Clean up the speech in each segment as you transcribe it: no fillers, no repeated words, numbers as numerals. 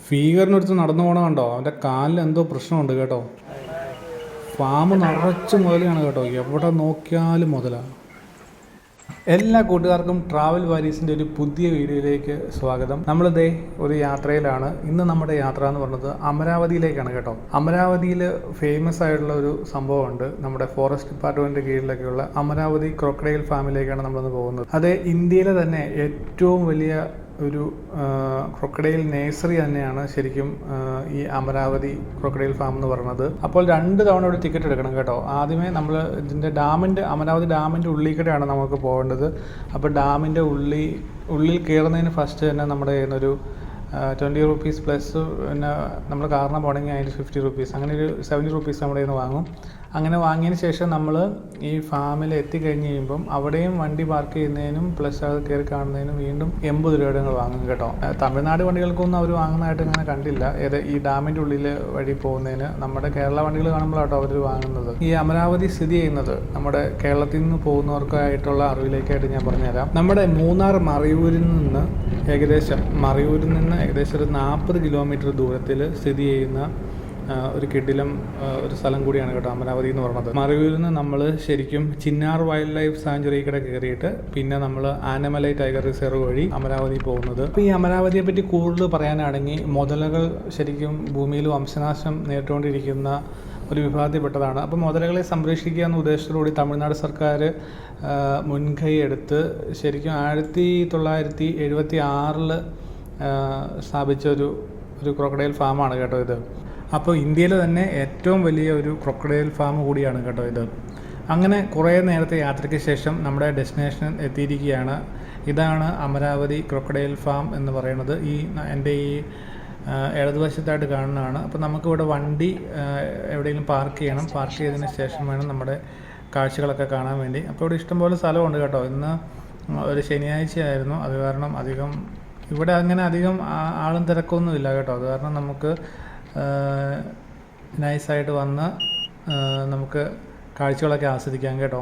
ഫീഗറിനടുത്ത് നടന്നു പോകണ കണ്ടോ? അവൻ്റെ കാലിൽ എന്തോ പ്രശ്നമുണ്ട് കേട്ടോ. ഫാം നിറച്ച് മുതലാണ് കേട്ടോ, എവിടെ നോക്കിയാലും മുതലാണ്. എല്ലാ കൂട്ടുകാർക്കും ട്രാവൽ വാരീസിൻ്റെ ഒരു പുതിയ വീഡിയോയിലേക്ക് സ്വാഗതം. നമ്മളിതേ ഒരു യാത്രയിലാണ്. ഇന്ന് നമ്മുടെ യാത്ര എന്ന് പറയുന്നത് അമരാവതിയിലേക്കാണ് കേട്ടോ. അമരാവതിയിൽ ഫേമസ് ആയിട്ടുള്ള ഒരു സംഭവമുണ്ട്. നമ്മുടെ ഫോറസ്റ്റ് ഡിപ്പാർട്ട്മെൻറ്റ് കീഴിലൊക്കെയുള്ള അമരാവതി ക്രൊക്കഡൈൽ ഫാമിലേക്കാണ് നമ്മളിന്ന് പോകുന്നത്. അത് ഇന്ത്യയിലെ തന്നെ ഏറ്റവും വലിയ ഒരു ക്രൊക്കഡൈൽ നേഴ്സറി തന്നെയാണ് ശരിക്കും ഈ അമരാവതി ക്രൊക്കഡൈൽ ഫാം എന്ന് പറയുന്നത്. അപ്പോൾ 2 തവണ ഒരു ടിക്കറ്റ് എടുക്കണം കേട്ടോ. ആദ്യമേ നമ്മൾ ഇതിൻ്റെ അമരാവതി ഡാമിൻ്റെ ഉള്ളിലേക്കാണ് നമുക്ക് പോകേണ്ടത്. അപ്പോൾ ഡാമിൻ്റെ ഉള്ളിൽ കയറുന്നതിന് ഫസ്റ്റ് തന്നെ നമ്മുടെ കയ്യിൽ 20 റുപ്പീസ് പ്ലസ് പിന്നെ നമ്മൾ കാറിന് പോകണമെങ്കിൽ അതിന് 50 റുപ്പീസ്, അങ്ങനെ ഒരു 70 റുപ്പീസ് നമ്മുടെ കയ്യിൽ നിന്ന് വാങ്ങും. അങ്ങനെ വാങ്ങിയതിന് ശേഷം നമ്മൾ ഈ ഫാമിൽ എത്തിക്കഴിഞ്ഞ് കഴിയുമ്പം അവിടെയും വണ്ടി പാർക്ക് ചെയ്യുന്നതിനും പ്ലസ് അത് കയറി കാണുന്നതിനും വീണ്ടും 80 രൂപയുടെ വാങ്ങും കേട്ടോ. തമിഴ്നാട് വണ്ടികൾക്കൊന്നും അവർ വാങ്ങുന്നതായിട്ട് ഇങ്ങനെ കണ്ടില്ല. ഈ ഡാമിൻ്റെ ഉള്ളിൽ വഴി പോകുന്നതിന് നമ്മുടെ കേരള വണ്ടികൾ കാണുമ്പോഴാട്ടോ അവർ വാങ്ങുന്നത്. ഈ അമരാവതി സ്ഥിതി ചെയ്യുന്നത് നമ്മുടെ കേരളത്തിൽ നിന്ന് പോകുന്നവർക്കായിട്ടുള്ള അറിവിലേക്കായിട്ട് ഞാൻ പറഞ്ഞുതരാം. നമ്മുടെ മൂന്നാർ മറയൂരിൽ നിന്ന് ഏകദേശം ഒരു 40 കിലോമീറ്റർ ദൂരത്തിൽ സ്ഥിതി ചെയ്യുന്ന ഒരു കിടിലം ഒരു സ്ഥലം കൂടിയാണ് കേട്ടോ അമരാവതി എന്ന് പറയുന്നത്. മറയൂരിൽ നിന്ന് നമ്മൾ ശരിക്കും ചിന്നാർ വൈൽഡ് ലൈഫ് സാഞ്ചുറി കൂടെ കയറിയിട്ട് പിന്നെ നമ്മൾ ആനമലൈ ടൈഗർ റിസർവ് വഴി അമരാവതി പോകുന്നത്. അപ്പോൾ ഈ അമരാവതിയെ പറ്റി കൂടുതൽ പറയാനാണെങ്കിൽ മുതലകൾ ശരിക്കും ഭൂമിയിൽ വംശനാശം നേരിട്ടുകൊണ്ടിരിക്കുന്ന ഒരു വിഭാഗത്തിൽപ്പെട്ടതാണ്. അപ്പോൾ മുതലകളെ സംരക്ഷിക്കുക എന്ന ഉദ്ദേശത്തോടുകൂടി തമിഴ്നാട് സർക്കാർ മുൻകൈ എടുത്ത് ശരിക്കും 1976 സ്ഥാപിച്ച ഒരു ക്രൊക്കഡൈൽ ഫാമാണ് കേട്ടോ ഇത്. അപ്പോൾ ഇന്ത്യയിലെ തന്നെ ഏറ്റവും വലിയ ഒരു ക്രൊക്കഡൈൽ ഫാം കൂടിയാണ് കേട്ടോ ഇത്. അങ്ങനെ കുറേ നേരത്തെ യാത്രയ്ക്ക് ശേഷം നമ്മുടെ ഡെസ്റ്റിനേഷൻ എത്തിയിരിക്കുകയാണ്. ഇതാണ് അമരാവതി ക്രൊക്കഡൈൽ ഫാം എന്ന് പറയുന്നത്. എൻ്റെ ഈ ഇടതുവശത്തായിട്ട് കാണുന്നതാണ്. അപ്പോൾ നമുക്കിവിടെ വണ്ടി എവിടെയെങ്കിലും പാർക്ക് ചെയ്യണം. പാർക്ക് ചെയ്തതിന് ശേഷം വേണം നമ്മുടെ കാഴ്ചകളൊക്കെ കാണാൻ വേണ്ടി. അപ്പോൾ ഇവിടെ ഇഷ്ടംപോലെ സ്ഥലമുണ്ട് കേട്ടോ. ഇന്ന് ഒരു ശനിയാഴ്ച ആയിരുന്നു, അത് കാരണം ഇവിടെ അങ്ങനെ അധികം ആളും തിരക്കൊന്നുമില്ല കേട്ടോ. അത് കാരണം നമുക്ക് നൈസായിട്ട് വന്ന് നമുക്ക് കാഴ്ചകളൊക്കെ ആസ്വദിക്കാം കേട്ടോ.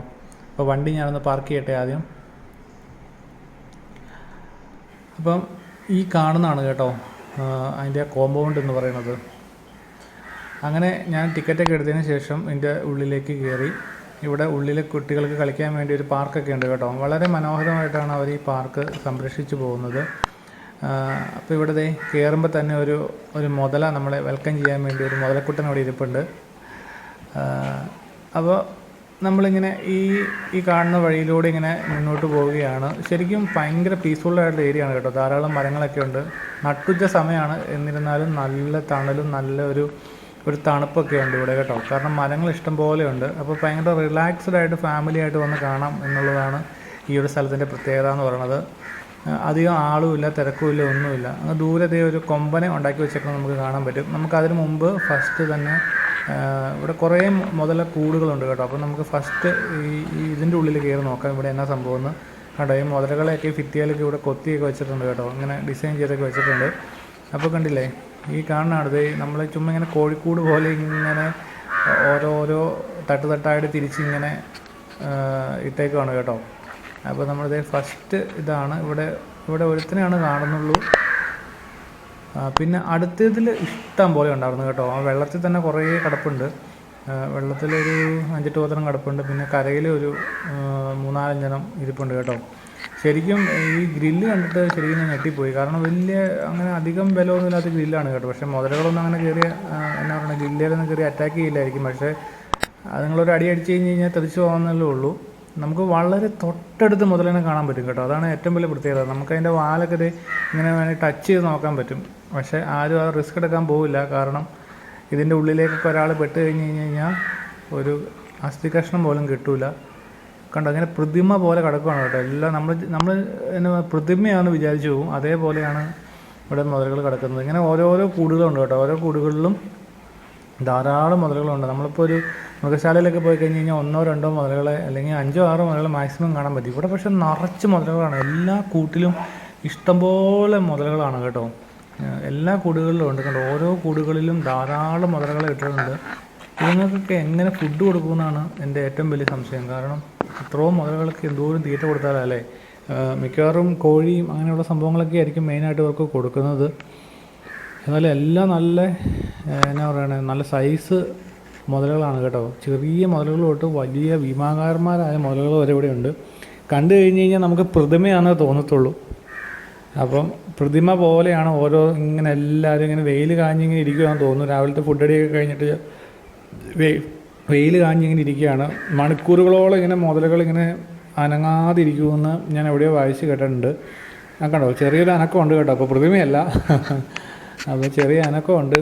അപ്പോൾ വണ്ടി ഞാനൊന്ന് പാർക്ക് ചെയ്യട്ടെ ആദ്യം. അപ്പം ഈ കാണുന്നതാണ് കേട്ടോ അതിൻ്റെ കോമ്പൗണ്ട് എന്ന് പറയുന്നത്. അങ്ങനെ ഞാൻ ടിക്കറ്റൊക്കെ എടുത്തതിന് ശേഷം ഇതിൻ്റെ ഉള്ളിലേക്ക് കയറി. ഇവിടെ ഉള്ളിൽ കുട്ടികൾക്ക് കളിക്കാൻ വേണ്ടി ഒരു പാർക്കൊക്കെ ഉണ്ട് കേട്ടോ. വളരെ മനോഹരമായിട്ടാണ് അവർ ഈ പാർക്ക് സംരക്ഷിച്ചു പോകുന്നത്. അപ്പോൾ ഇവിടെ കയറുമ്പോൾ തന്നെ ഒരു മുതല നമ്മളെ വെൽക്കം ചെയ്യാൻ വേണ്ടി ഒരു മുതലക്കുട്ടൻ അവിടെ ഇരിപ്പുണ്ട്. അപ്പോൾ നമ്മളിങ്ങനെ ഈ കാണുന്ന വഴിയിലൂടെ ഇങ്ങനെ മുന്നോട്ട് പോവുകയാണ്. ശരിക്കും ഭയങ്കര പീസ്ഫുള്ളായിട്ടുള്ള ഏരിയ ആണ് കേട്ടോ. ധാരാളം മരങ്ങളൊക്കെ ഉണ്ട്. നട്ടുച്ച സമയമാണ്, എന്നിരുന്നാലും നല്ല തണലും നല്ല ഒരു തണുപ്പൊക്കെ ഉണ്ട് ഇവിടെ കേട്ടോ. കാരണം മരങ്ങൾ ഇഷ്ടം പോലെ ഉണ്ട്. അപ്പോൾ ഭയങ്കര റിലാക്സ്ഡ് ആയിട്ട് ഫാമിലി ആയിട്ട് വന്ന് കാണാം എന്നുള്ളതാണ് ഈ ഒരു സ്ഥലത്തിൻ്റെ പ്രത്യേകത എന്ന് പറയുന്നത്. അധികം ആളുമില്ല, തിരക്കുമില്ല, ഒന്നുമില്ല. അങ്ങ് ദൂരത്തെ ഒരു കൊമ്പനെ ഉണ്ടാക്കി വെച്ചേക്കുന്നത് നമുക്ക് കാണാൻ പറ്റും. നമുക്കതിന് മുമ്പ് ഫസ്റ്റ് തന്നെ ഇവിടെ കുറേ മുതല കൂടുകളുണ്ട് കേട്ടോ. അപ്പോൾ നമുക്ക് ഫസ്റ്റ് ഇതിൻ്റെ ഉള്ളിൽ കയറി നോക്കാം ഇവിടെ എന്നാ സംഭവം എന്ന് കേട്ടോ. ഈ മുതലകളെയൊക്കെ ഭിത്തിയിലൊക്കെ ഇവിടെ കൊത്തിയൊക്കെ വെച്ചിട്ടുണ്ട് കേട്ടോ. ഇങ്ങനെ ഡിസൈൻ ചെയ്തൊക്കെ വെച്ചിട്ടുണ്ട്. അപ്പോൾ കണ്ടില്ലേ, ഈ കാണുന്നതാണ് നമ്മൾ ചുമ്മാ ഇങ്ങനെ കോഴിക്കൂട് പോലെ ഇങ്ങനെ ഓരോരോ തട്ടായിട്ട് തിരിച്ചിങ്ങനെ ഇട്ടേക്കുവാണ് കേട്ടോ. അപ്പോൾ നമ്മളിത് ഫസ്റ്റ് ഇതാണ്. ഇവിടെ ഒരുത്തനെയാണ് കാണുന്നുള്ളൂ. പിന്നെ അടുത്തതിൽ ഇഷ്ടം പോലെ ഉണ്ടായിരുന്നു കേട്ടോ. ആ വെള്ളത്തിൽ തന്നെ കുറേ കിടപ്പുണ്ട്. വെള്ളത്തിലൊരു 5-8 പത്രം കിടപ്പുണ്ട്. പിന്നെ കരയിൽ ഒരു 3-4 ഇരിപ്പുണ്ട് കേട്ടോ. ശരിക്കും ഈ ഗ്രില്ല് കണ്ടിട്ട് ശരിക്കും ഞാൻ ഞെട്ടിപ്പോയി. കാരണം അങ്ങനെ അധികം ബലമൊന്നും ഇല്ലാത്ത ഗ്രില്ലാണ് കേട്ടോ. പക്ഷേ മുതലകളൊന്നും അങ്ങനെ കയറി എന്നാ പറയുക ഗ്രില്ലിലൊന്നും കയറി അറ്റാക്ക് ചെയ്യില്ലായിരിക്കും. പക്ഷേ അതുങ്ങളൊരു അടി അടിച്ച് കഴിഞ്ഞ് തെറിച്ച് പോകാമെന്നല്ലേ ഉള്ളൂ. നമുക്ക് വളരെ തൊട്ടടുത്ത് മുതലിനെ കാണാൻ പറ്റും കേട്ടോ. അതാണ് ഏറ്റവും വലിയ പ്രത്യേകത. നമുക്കതിൻ്റെ വാലൊക്കെ ഇങ്ങനെ വേണമെങ്കിൽ ടച്ച് ചെയ്ത് നോക്കാൻ പറ്റും. പക്ഷേ ആരും ആ റിസ്ക് എടുക്കാൻ പോവില്ല. കാരണം ഇതിൻ്റെ ഉള്ളിലേക്കൊക്കെ ഒരാൾ പെട്ട് കഴിഞ്ഞാൽ ഒരു അസ്ഥി കഷ്ണം പോലും കിട്ടൂല. കണ്ടോ, അങ്ങനെ പ്രതിമ പോലെ കിടക്കുകയാണ് കേട്ടോ. എല്ലാം നമ്മൾ പ്രതിമയാണെന്ന് വിചാരിച്ചു പോകും. അതേപോലെയാണ് ഇവിടെ മുതലുകൾ കിടക്കുന്നത്. ഇങ്ങനെ ഓരോരോ കൂടുകളുണ്ട് കേട്ടോ. ഓരോ കൂടുകളിലും ധാരാളം മുതലുകളുണ്ട്. നമ്മളിപ്പോൾ ഒരു മൃഗശാലയിലൊക്കെ പോയി കഴിഞ്ഞ് കഴിഞ്ഞാൽ 1-2 മുതലുകളെ അല്ലെങ്കിൽ 5-6 മുതലുകൾ മാക്സിമം കാണാൻ പറ്റും. ഇവിടെ പക്ഷേ നിറച്ച് മുതലുകളാണ്. എല്ലാ കൂട്ടിലും ഇഷ്ടംപോലെ മുതലുകളാണ് കേട്ടോ. എല്ലാ കൂടുകളിലും ഉണ്ട് കേട്ടോ. ഓരോ കൂടുകളിലും ധാരാളം മുതലുകളെ ഇട്ടിട്ടുണ്ട്. ഇതുങ്ങൾക്കൊക്കെ എങ്ങനെ ഫുഡ് കൊടുക്കുമെന്നാണ് എൻ്റെ ഏറ്റവും വലിയ സംശയം. കാരണം ഇത്രയും മുതലുകൾക്ക് എന്തോരം തീറ്റ കൊടുത്താലല്ലേ. മിക്കവാറും കോഴിയും അങ്ങനെയുള്ള സംഭവങ്ങളൊക്കെ ആയിരിക്കും മെയിനായിട്ട് ഇവർക്ക് കൊടുക്കുന്നത്. എന്നാലും എല്ലാം നല്ല എന്നാ പറയണേ നല്ല സൈസ് മുതലുകളാണ് കേട്ടോ. ചെറിയ മുതലുകൾ തൊട്ട് വലിയ ഭീമാകാരന്മാരായ മുതലുകൾ വരെ ഇവിടെ ഉണ്ട്. കണ്ടു കഴിഞ്ഞ് കഴിഞ്ഞാൽ നമുക്ക് പ്രതിമയാണെന്ന് തോന്നത്തുള്ളൂ. അപ്പം പ്രതിമ പോലെയാണ് ഓരോ ഇങ്ങനെ എല്ലാവരും ഇങ്ങനെ വെയിൽ കാഞ്ഞിങ്ങനെ ഇരിക്കുകയാണെന്ന് തോന്നുന്നു. രാവിലത്തെ ഫുഡടിയൊക്കെ കഴിഞ്ഞിട്ട് വെയിൽ കാഞ്ഞിങ്ങനെ ഇരിക്കുകയാണ്. മണിക്കൂറുകളോളം ഇങ്ങനെ മുതലുകളിങ്ങനെ അനങ്ങാതിരിക്കുമെന്ന് ഞാൻ എവിടെയോ വായിച്ച് കേട്ടിട്ടുണ്ട്. കണ്ടോ ചെറിയൊരു അനക്കമുണ്ട് കേട്ടോ. അപ്പോൾ പ്രതിമയല്ല, അപ്പോൾ ചെറിയ അനക്കമുണ്ട്.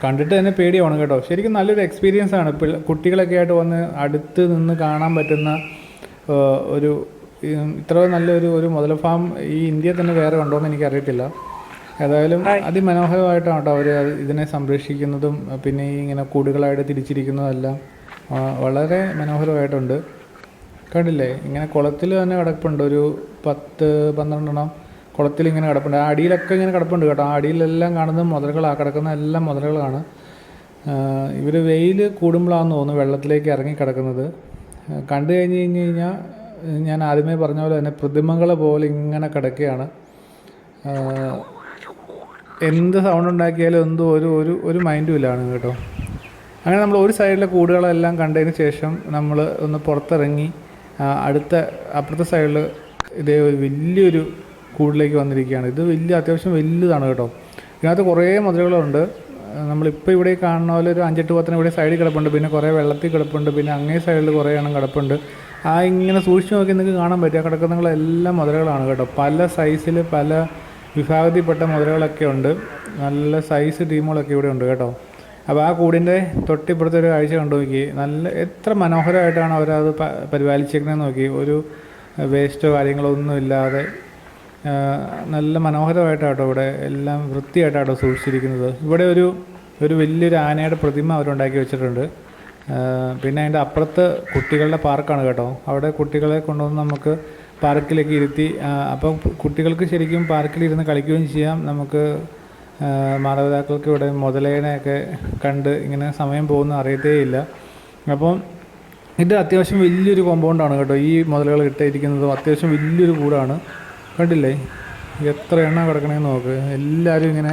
കണ്ടിട്ട് തന്നെ പേടിയാണ് കേട്ടോ. ശരിക്കും നല്ലൊരു എക്സ്പീരിയൻസ് ആണ്. കുട്ടികളൊക്കെ ആയിട്ട് വന്ന് അടുത്ത് നിന്ന് കാണാൻ പറ്റുന്ന ഒരു ഇത്ര നല്ലൊരു മുതല ഫാം ഈ ഇന്ത്യയിൽ തന്നെ വേറെ ഉണ്ടോയെന്ന് എനിക്കറിയത്തില്ല. ഏതായാലും അതിമനോഹരമായിട്ടാണ് കേട്ടോ അവർ ഇതിനെ സംരക്ഷിക്കുന്നതും പിന്നെ ഈ ഇങ്ങനെ കൂടുകളായിട്ട് തിരിച്ചിരിക്കുന്നതെല്ലാം വളരെ മനോഹരമായിട്ടുണ്ട്. കണ്ടില്ലേ, ഇങ്ങനെ കുളത്തിൽ തന്നെ കിടപ്പുണ്ട്. ഒരു 10-12 കുളത്തിൽ ഇങ്ങനെ കിടപ്പുണ്ട്. ആ അടിയിലൊക്കെ ഇങ്ങനെ കിടപ്പുണ്ട് കേട്ടോ. ആ അടിയിലെല്ലാം കാണുന്നത് മുതലുകളാണ്, കിടക്കുന്ന എല്ലാം മുതലുകളാണ്. ഇവർ വെയിൽ കൂടുമ്പോഴാണെന്ന് തോന്നുന്നു വെള്ളത്തിലേക്ക് ഇറങ്ങി കിടക്കുന്നത്. കണ്ടു കഴിഞ്ഞാൽ ഞാൻ ആദ്യമേ പറഞ്ഞ പോലെ തന്നെ പ്രതിമകളെ പോലെ ഇങ്ങനെ കിടക്കുകയാണ്. എന്ത് സൗണ്ട് ഉണ്ടാക്കിയാലും എന്തോ ഒരു മൈൻഡും ഇല്ലാണ് കേട്ടോ. അങ്ങനെ നമ്മൾ ഒരു സൈഡിലെ കൂടുകളെല്ലാം കണ്ടതിന് ശേഷം നമ്മൾ ഒന്ന് പുറത്തിറങ്ങി അപ്പുറത്തെ സൈഡിൽ ഇതേ ഒരു വലിയൊരു കൂടിലേക്ക് വന്നിരിക്കുകയാണ്. ഇത് അത്യാവശ്യം വലുതാണ് കേട്ടോ. ഇതിനകത്ത് കുറേ മുതലുകളുണ്ട്. നമ്മളിപ്പോൾ ഇവിടെ കാണുന്ന പോലെ ഒരു 5-8 ഇവിടെ സൈഡിൽ കിടപ്പുണ്ട്. പിന്നെ കുറേ വെള്ളത്തിൽ കിടപ്പുണ്ട്. പിന്നെ അങ്ങേ സൈഡിൽ കുറേ എണ്ണം കിടപ്പുണ്ട്. ഇങ്ങനെ സൂക്ഷിച്ച് നോക്കി നിങ്ങൾക്ക് കാണാൻ പറ്റുക കിടക്കുന്നതെല്ലാം മുതലുകളാണ് കേട്ടോ. പല സൈസിൽ പല വിഭാഗത്തിൽപ്പെട്ട മുതലുകളൊക്കെ ഉണ്ട്. നല്ല സൈസ് ടീമുകളൊക്കെ ഇവിടെ ഉണ്ട് കേട്ടോ. അപ്പോൾ ആ കൂടിൻ്റെ തൊട്ടിപ്പുറത്തെ ഒരു കാഴ്ച കണ്ടു നോക്കി. എത്ര മനോഹരമായിട്ടാണ് അവരത് പരിപാലിച്ചേക്കുന്നതെന്ന് നോക്കി. ഒരു വേസ്റ്റോ കാര്യങ്ങളോ ഒന്നും ഇല്ലാതെ നല്ല മനോഹരമായിട്ടാട്ടോ ഇവിടെ എല്ലാം വൃത്തിയായിട്ടാട്ടോ സൂക്ഷിച്ചിരിക്കുന്നത്. ഇവിടെ ഒരു വലിയൊരു ആനയുടെ പ്രതിമ അവരുണ്ടാക്കി വെച്ചിട്ടുണ്ട്. പിന്നെ അതിൻ്റെ അപ്പുറത്ത് കുട്ടികളുടെ പാർക്കാണ് കേട്ടോ. അവിടെ കുട്ടികളെ കൊണ്ടുവന്ന് നമുക്ക് പാർക്കിലേക്ക് ഇരുത്തി അപ്പം കുട്ടികൾക്ക് ശരിക്കും പാർക്കിലിരുന്ന് കളിക്കുകയും ചെയ്യാം. നമുക്ക് മാതാപിതാക്കൾക്ക് ഇവിടെ മുതലേനെയൊക്കെ കണ്ട് ഇങ്ങനെ സമയം പോകുന്ന അറിയത്തേയില്ല. അപ്പം ഇത് അത്യാവശ്യം വലിയൊരു കോമ്പൗണ്ടാണ് കേട്ടോ. ഈ മുതലുകൾ ഇട്ടിരിക്കുന്നതും അത്യാവശ്യം വലിയൊരു കൂടാണ്. കണ്ടില്ലേ എത്ര എണ്ണം കിടക്കണേന്ന് നോക്ക്. എല്ലാവരും ഇങ്ങനെ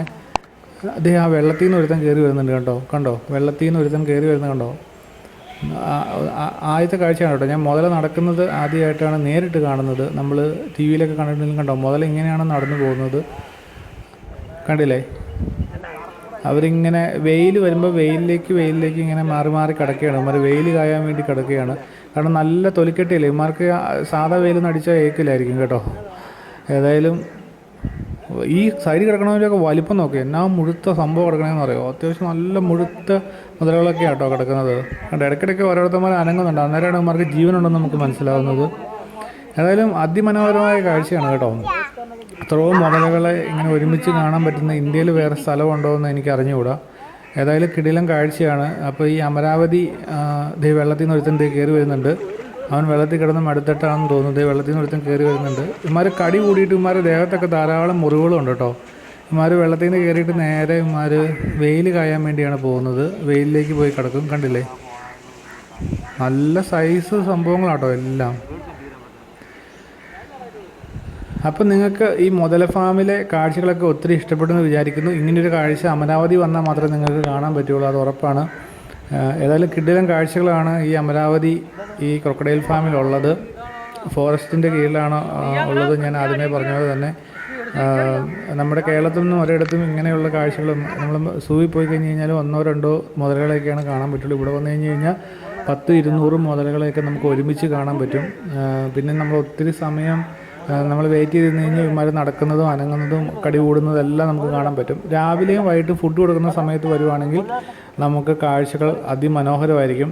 ആ വെള്ളത്തിൽ നിന്ന് ഒരുത്തൻ കയറി വരുന്നുണ്ട് കണ്ടോ വെള്ളത്തിൽ നിന്ന് ഒരുത്തൻ കയറി വരുന്നത് കണ്ടോ. ആദ്യത്തെ കാഴ്ചയാണ് കേട്ടോ. ഞാൻ മുതല നടക്കുന്നത് ആദ്യമായിട്ടാണ് നേരിട്ട് കാണുന്നത്. നമ്മൾ ടി വിയിലൊക്കെ കണ്ടിട്ടുണ്ടെങ്കിലും കണ്ടോ മുതല ഇങ്ങനെയാണ് നടന്നു പോകുന്നത്. കണ്ടില്ലേ അവരിങ്ങനെ വെയിൽ വരുമ്പോൾ വെയിലിലേക്ക് ഇങ്ങനെ മാറി കിടക്കുകയാണ്. ഇവന്മാർ വെയിൽ കായാൻ വേണ്ടി കിടക്കുകയാണ്. കാരണം നല്ല തൊലിക്കെട്ടിയില്ലേ ഇവന്മാർക്ക്. സാധാ വെയിലൊന്നും അടിച്ചാൽ ഏക്കില്ലായിരിക്കും കേട്ടോ. ഏതായാലും ഈ സൈഡിൽ കിടക്കണവരൊക്കെ വലിപ്പം നോക്കി എന്നാ മുഴുത്ത സംഭവം കിടക്കണമെന്ന് പറയുമോ. അത്യാവശ്യം നല്ല മുഴുത്ത മുതലുകളൊക്കെ ആട്ടോ കിടക്കുന്നത്. കണ്ടോ ഇടയ്ക്കിടയ്ക്ക് ഓരോരുത്തന്മാർ അനങ്ങുന്നുണ്ട്. അന്നേരമാണ് ഇവന്മാർക്ക് ജീവനുണ്ടെന്ന് നമുക്ക് മനസ്സിലാവുന്നത്. ഏതായാലും അതിമനോഹരമായ കാഴ്ചയാണ് കേട്ടോ. ഇത്രയും മുതലുകളെ ഇങ്ങനെ ഒരുമിച്ച് കാണാൻ പറ്റുന്ന ഇന്ത്യയിൽ വേറെ സ്ഥലമുണ്ടോ എന്ന് എനിക്ക് അറിഞ്ഞുകൂടാ. ഏതായാലും കിടിലം കാഴ്ചയാണ്. അപ്പോൾ ഈ അമരാവതി വെള്ളത്തിൽ നിന്ന് ഒരുത്തൻ കയറി വരുന്നുണ്ട്. അവൻ വെള്ളത്തിൽ കിടന്ന് മടുത്തിട്ടാണെന്ന് തോന്നുന്നത്. വെള്ളത്തിൽ നിന്ന് ഒരുത്തൻ കയറി വരുന്നുണ്ട്. ഇവന്മാർ കടി കൂടിയിട്ട് ഇവന്മാരുടെ ദേഹത്തൊക്കെ ധാരാളം മുറിവുകളും ഉണ്ട് കേട്ടോ. ഇവന്മാർ വെള്ളത്തിൽ നിന്ന് കയറിയിട്ട് നേരെ ഇവന്മാർ വെയിൽ കായാൻ വേണ്ടിയാണ് പോകുന്നത്. വെയിലിലേക്ക് പോയി കിടക്കും. കണ്ടില്ലേ നല്ല സൈസ് സംഭവങ്ങളാട്ടോ എല്ലാം. അപ്പം നിങ്ങൾക്ക് ഈ മുതല ഫാമിലെ കാഴ്ചകളൊക്കെ ഒത്തിരി ഇഷ്ടപ്പെടുമെന്ന് വിചാരിക്കുന്നു. ഇങ്ങനൊരു കാഴ്ച അമരാവതി വന്നാൽ മാത്രമേ നിങ്ങൾക്ക് കാണാൻ പറ്റുള്ളൂ, അത് ഉറപ്പാണ്. ഏതായാലും കിടിലൻ കാഴ്ചകളാണ് ഈ അമരാവതി ഈ ക്രൊക്കഡൈൽ ഫാമിലുള്ളത്. ഫോറസ്റ്റിൻ്റെ കീഴിലാണ് ഉള്ളത്. ഞാൻ ആദ്യമേ പറഞ്ഞത് തന്നെ നമ്മുടെ കേരളത്തിൽ നിന്നും ഒരിടത്തും ഇങ്ങനെയുള്ള കാഴ്ചകളും നമ്മൾ സൂവിൽ പോയി കഴിഞ്ഞ് കഴിഞ്ഞാൽ 1-2 മുതലുകളെയൊക്കെയാണ് കാണാൻ പറ്റുള്ളൂ. ഇവിടെ വന്നു കഴിഞ്ഞ് കഴിഞ്ഞാൽ 10-200 മുതലുകളെയൊക്കെ നമുക്ക് ഒരുമിച്ച് കാണാൻ പറ്റും. പിന്നെ നമ്മൾ ഒത്തിരി സമയം നമ്മൾ വെയിറ്റ് ചെയ്ത് കഴിഞ്ഞാൽ ഇവന്മാർ നടക്കുന്നതും അനങ്ങുന്നതും കടി കൂടുന്നതും എല്ലാം നമുക്ക് കാണാൻ പറ്റും. രാവിലെയും വൈകിട്ട് ഫുഡ് കൊടുക്കുന്ന സമയത്ത് വരുവാണെങ്കിൽ നമുക്ക് കാഴ്ചകൾ അതിമനോഹരമായിരിക്കും.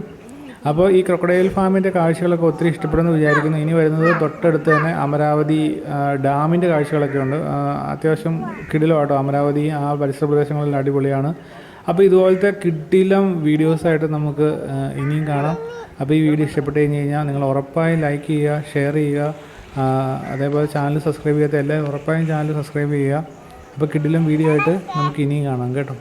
അപ്പോൾ ഈ ക്രൊക്കഡൈൽ ഫാമിൻ്റെ കാഴ്ചകളൊക്കെ ഒത്തിരി ഇഷ്ടപ്പെടുമെന്ന് വിചാരിക്കുന്നു. ഇനി വരുന്നത് തൊട്ടടുത്ത് തന്നെ അമരാവതി ഡാമിൻ്റെ കാഴ്ചകളൊക്കെ ഉണ്ട്. അത്യാവശ്യം കിടിലമാട്ടോ അമരാവതി. ആ പരിസര പ്രദേശങ്ങളിൽ അടിപൊളിയാണ്. അപ്പോൾ ഇതുപോലത്തെ കിടിലം വീഡിയോസായിട്ട് നമുക്ക് ഇനിയും കാണാം. അപ്പോൾ ഈ വീഡിയോ ഇഷ്ടപ്പെട്ട് കഴിഞ്ഞ് കഴിഞ്ഞാൽ നിങ്ങൾ ഉറപ്പായും ലൈക്ക് ചെയ്യുക, ഷെയർ ചെയ്യുക. അതേപോലെ ചാനൽ സബ്സ്ക്രൈബ് ചെയ്യാത്ത എല്ലാവരും ഉറപ്പായും ചാനൽ സബ്സ്ക്രൈബ് ചെയ്യുക. അപ്പോൾ കിടിലം വീഡിയോ ആയിട്ട് നമുക്ക് ഇനിയും കാണാം കേട്ടോ.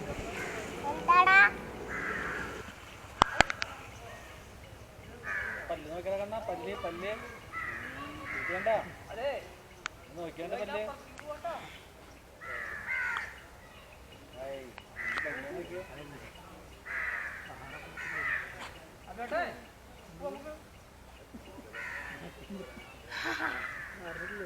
വരില്ല